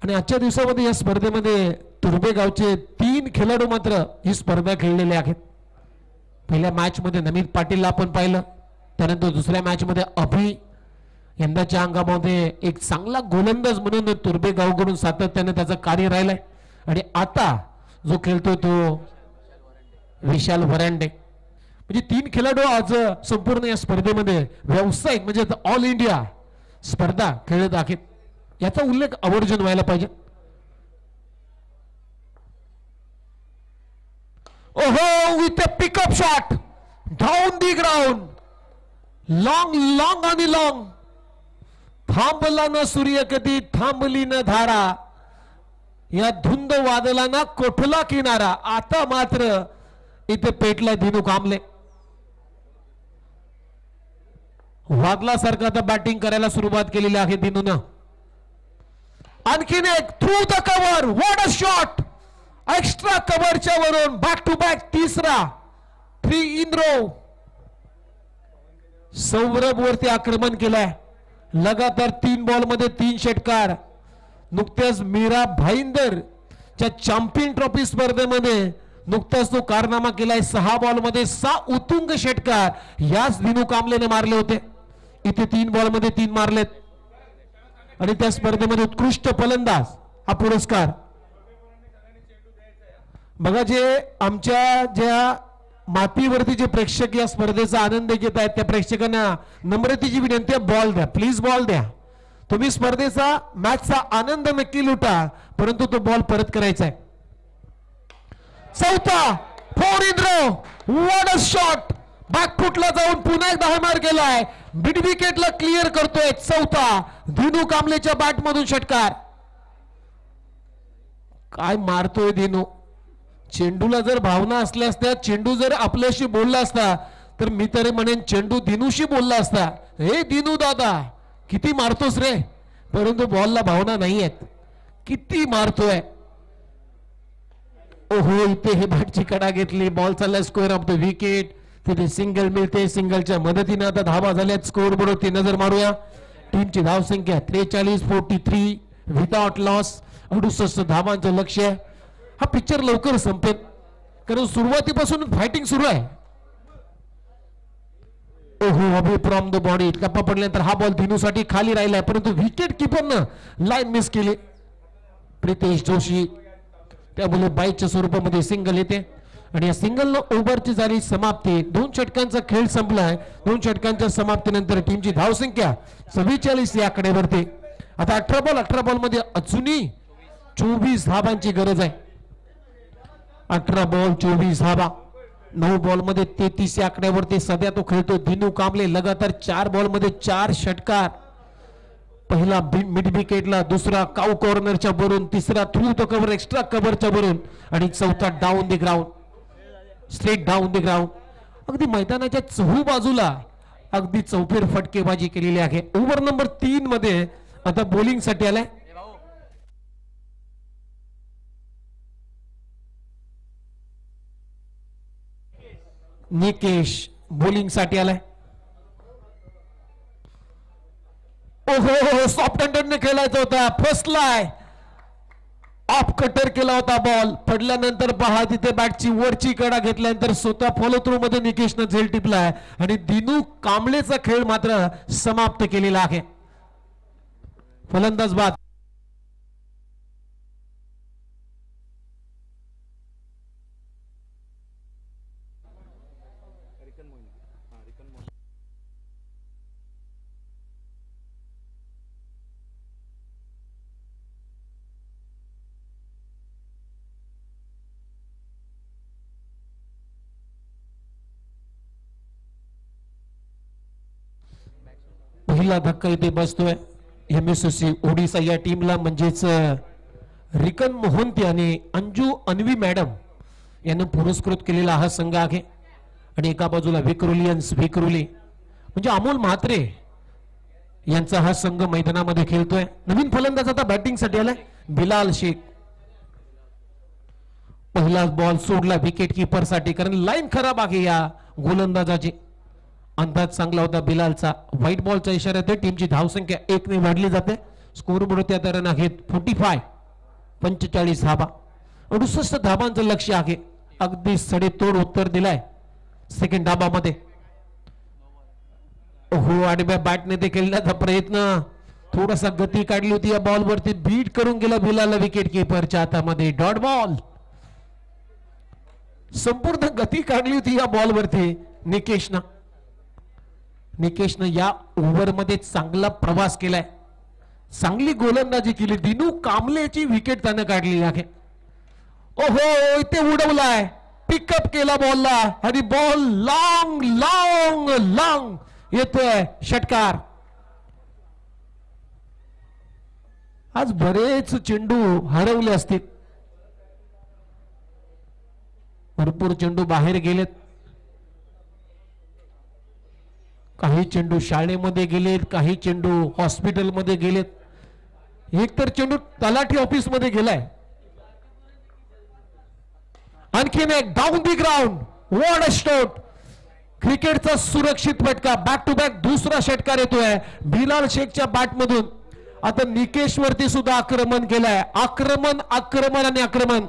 आणि आजच्या दिवसामध्ये या स्पर्धेमध्ये तुर्बे गावचे 3 खेळाडू मात्र ही स्पर्धा खेळलेले आहेत. पहिल्या मॅच मध्ये नमित पाटीलला आपण पाहिलं, त्यानंतर दुसऱ्या मॅच मध्ये अभि. यंदाच्या अंगामध्ये एक चांगला गोलंदाज म्हणून तुर्बे गावकडून सातत्याने त्याचं कार्य राहिलंय. आणि आता जो खेळतो तो विशाल वरांडे. म्हणजे 3 खेळाडू आज संपूर्ण या स्पर्धेमध्ये व्यावसायिक म्हणजे ऑल इंडिया स्पर्धा खेळत आहेत. याचा उल्लेख आवर्जून व्हायला पाहिजे. ओहो, with a pickup shot down the ground. Long long आणि लॉंग. थांबला न सूर्य कधी, थांबली न धारा. या धुंद वादळांना कोठला किनारा. आता मात्र इथे पेटला दिनू कांबले. वादळासारखं आता बॅटिंग करायला सुरुवात केलेली आहे दिनूनं. आणखीन एक through the cover. What a shot. Extra कव्हरच्या वरून बॅक टू बॅक तिसरा 3 इन रो. सौरभ वरती आक्रमण केलंय. लगातार 3 बॉल मध्ये 3 षटकार. नुकत्याच मीरा भाईंदर च्या चॅम्पियन ट्रॉफी स्पर्धेमध्ये नुकताच तो कारनामा केलाय. 6 बॉल मध्ये 6 उत्तुंग षटकार याच दिनू कांबलेने मारले होते. इथे 3 बॉल मध्ये 3 मारलेत आणि त्या स्पर्धेमध्ये उत्कृष्ट फलंदाज हा पुरस्कार. बघा, जे आमच्या ज्या मातीवरती जे प्रेक्षक या स्पर्धेचा आनंद घेत आहेत त्या प्रेक्षकांना नम्रतेची विनंती आहे, बॉल द्या प्लीज, बॉल द्या. तुम्ही स्पर्धेचा मॅचचा आनंद नक्की लुटा, परंतु तो बॉल परत करायचा आहे. चौथा 4 in row. What a shot. बॅकफुटला जाऊन पुन्हा एकदा हॅमर केलाय. मिड विकेटला क्लिअर करतोय. चौथा दिनू कांबलेच्या बॅट मधून षटकार. काय मारतोय दिनू. चेंडूला जर भावना असल्या असत्या, चेंडू जर आपल्याशी बोलला असता तर मी तरी म्हणेन चेंडू दिनूशी बोलला असता. हे दिनू दादा किती मारतोस रे. परंतु बॉलला भावना नाही आहेत. किती मारतोय. ओहो, ओहो, इथे हे बॅटची कडा घेतली, बॉल चालला स्क्वेअर ऑफ द विकेट. तिथे सिंगल मिळते, सिंगलच्या मदतीने आता धावा झाल्यात. स्कोर बोर्डवरती नजर मारूया. टीमची धावसंख्या 43-43 विदाउट लॉस. 68 धावांचं लक्ष आहे. हा पिक्चर लवकर संपेल कारण सुरुवातीपासून फायटिंग सुरू आहे. ओहो, अभि फ्रॉम द बॉडी टप्पा पडल्यानंतर हा बॉल दिनूसाठी खाली राहिलाय, परंतु विकेट किपरनं लाईन मिस केली प्रितेश जोशी. त्यामुळे बाईकच्या स्वरूपामध्ये सिंगल येते आणि या सिंगल ओव्हरची झाली समाप्ती. 2 षटकांचा खेळ संपलाय. 2 षटकांच्या समाप्तीनंतर टीमची धावसंख्या 44 या आकड्यावरती. आता 18 बॉल मध्ये अजूनही 24 धावांची गरज आहे. 18 बॉल 24 धावा. 9 बॉल मध्ये 33 या आकड्यावरती सध्या तो खेळतो दिनू कांबळे. लगातार 4 बॉल मध्ये 4 षटकार. पहिला मिड विकेटला, दुसरा काऊ कॉर्नरच्या वरून, तिसरा थ्रू द कव्हर एक्स्ट्रा कव्हरच्या वरून आणि चौथा down the ground, straight down the ground. अगदी मैदानाच्या चहू बाजूला अगदी चौफेर फटकेबाजी केलेली आहे. ओव्हर नंबर 3 मध्ये आता बॉलिंग साठी आलाय निकेश. बॉलिंग साठी आलाय. ओहो, सॉफ्ट हँडेडने खेळायचा होता, फसलाय. ऑफ कटर केला होता बॉल. पडल्यानंतर पहा तिथे बॅटची वरची कडा घेतल्यानंतर स्वतः फॉलो थ्रू मध्ये निकेशनं झेल टिपलाय आणि दिनू कांबळेचा खेळ मात्र समाप्त केलेला आहे. फलंदाज बाद. पहिला धक्का इथे बसतोय MSC ओडिसा या टीमला, म्हणजेच रिकन मोहंती आणि अंजू अन्वी मॅडम यांना पुरस्कृत केलेला हा संघ आहे. आणि एका बाजूला विक्रोलियन्स विक्रोली म्हणजे अमोल म्हात्रे यांचा हा संघ मैदानामध्ये खेळतोय. नवीन फलंदाज आता बॅटिंग साठी आलाय बिलाल शेख. पहिला बॉल सोडला विकेट किपर साठी कारण लाईन खराब आहे या गोलंदाजाची. अंदाज चांगला होता बिलालचा. व्हाईट बॉलचा इशारा येतोय. टीमची धावसंख्या 1 ने वाढली जाते. स्कोर बोर्ड त्या रन आहेत 45 धावा. 68 धावांचं लक्ष आहे. अगदी सडेतोड उत्तर दिलाय सेकंड धाबामध्ये. हो, आडव्या बॅटने ते खेळण्याचा प्रयत्न, थोडासा गती काढली होती या बॉल वरती, बीट करून गेला बिलाल विकेट किपरच्या हातामध्ये. Dot ball. संपूर्ण गती काढली होती या बॉल वरती निकेशनं या ओव्हर मध्ये चांगला प्रवास केलाय, चांगली गोलंदाजी केली. दिनू कांबळेची विकेट त्यानं काढली आहे. ओहो, इथे उडवलाय, पिकअप केला बॉलला आणि बॉल लॉंग लॉंग लॉंग येतोय. षटकार. आज बरेच चेंडू हरवले असतील, भरपूर चेंडू बाहेर गेलेत. काही चेंडू शाळेमध्ये गेलेत, काही चेंडू हॉस्पिटलमध्ये गेलेत, एक तर चेंडू तलाठी ऑफिस मध्ये गेलाय. आणखीन एक down the ground. What a stroke. क्रिकेटचा सुरक्षित फटका. बॅक टू बॅक दुसरा षटकार येतोय बिलाल शेखच्या बॅट मधून. आता निकेश वरती सुद्धा आक्रमण केलंय. आक्रमण आक्रमण आणि आक्रमण.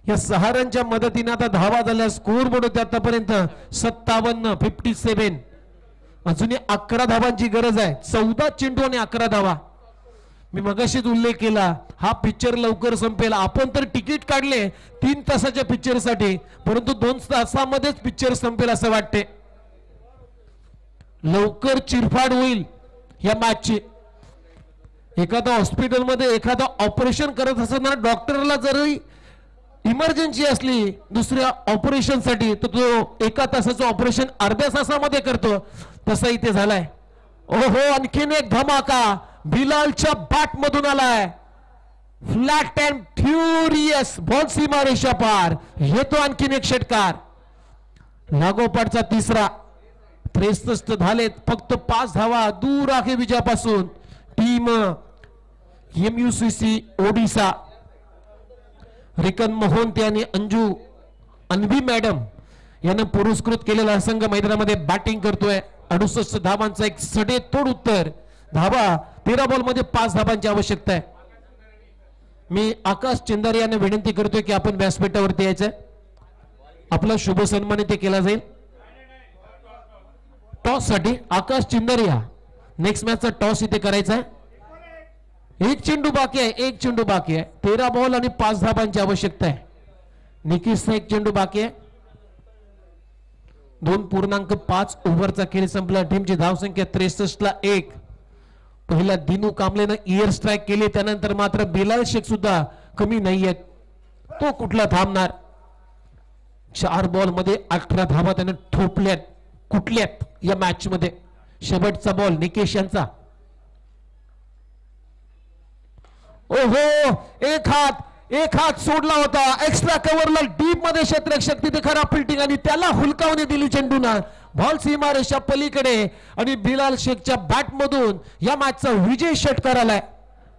या 6 रनच्या मदतीने आता धावा झाल्या. स्कोर बोर्ड होते आतापर्यंत 57. अजूनही 11 धावांची गरज आहे. 14 चेंडू आणि 11 धावा. मी मगाशीच उल्लेख केला, हा पिक्चर लवकर संपेल. आपण तर तिकीट काढले 3 तासाच्या पिक्चर साठी, परंतु 2 तासामध्येच पिक्चर संपेल असं वाटते. लवकर चिरफाड होईल या मॅचची. एखादा हॉस्पिटलमध्ये एखादा ऑपरेशन करत असताना डॉक्टरला जरी इमर्जन्सी असली दुसऱ्या ऑपरेशन साठी, तर तो 1 तासाचं ऑपरेशन अर्ध्या तासामध्ये करतो, तसं इथे झालाय. ओहो, आणखीन एक धमाका बिलालच्या बॅट मधून आलाय. फ्लॅट अँड फ्युरियस बॉल सीमा रेषा पार. येतो आणखीन एक षटकार. लागोपाठचा तिसरा. 63 झालेत. फक्त 5 धावा दूर आहे विजयापासून टीम MUCC ओडिसा. रिकन मोहंती आणि अंजू अन्वी मॅडम यांना पुरस्कृत केलेला संघ मैदानामध्ये बॅटिंग करतोय. 68 धावांचा एक सडेतोड उत्तर. धावा 13 बॉल मध्ये 5 धावांची आवश्यकता आहे. मी आकाश चिंदारे यांना विनंती करतोय की आपण व्यासपीठावरती यायचं. आपला शुभ सन्मान इथे केला जाईल. टॉस साठी आकाश चिंदारिया नेक्स्ट मॅचचा टॉस इथे करायचा आहे. एक चेंडू बाकी आहे. 13 बॉल आणि 5 धावांची आवश्यकता आहे. निकीसचा एक चेंडू बाकी आहे. 2.5 ओव्हरचा खेळ संपला. टीमची धावसंख्या 63 ला 1. पहिला दिनू कांबलेनं इयर स्ट्राईक केली. त्यानंतर मात्र बिलाल शेख सुद्धा कमी नाहीयेत. तो कुठला थांबणार. 4 बॉल मध्ये 18 धावा त्याने ठोपल्यात कुठल्यात या मॅच मध्ये. शेवटचा बॉल निकेश यांचा. ओहो एक हात सोडला होता. एक्स्ट्रा कव्हरला डीप मध्ये क्षेत्ररक्षक तिथे खराब फिल्डिंग आणि त्याला हुलकावणी दिली चेंडूना. बॉल सीमारेषा पलीकडे आणि बिलाल शेखच्या बॅट मधून या मॅचचा विजय षटकार आलाय.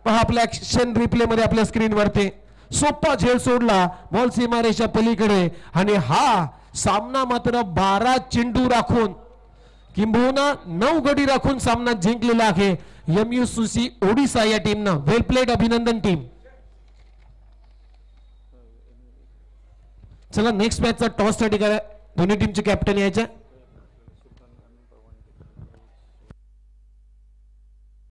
पहा आपल्या ऍक्शन रिप्ले मध्ये आपल्या स्क्रीनवरती. सोपा झेल सोडला बॉल सीमारेषा पलीकडे आणि हा सामना मात्र 12 चेंडू राखून किंबहुना 9 गडी राखून सामना जिंकलेला आहे MUCC ओडिसा या टीमनं. वेल प्लेड. अभिनंदन टीम. चला नेक्स्ट मॅचचा टॉस साठी करा. दोन्ही टीमचे कॅप्टन यायचे.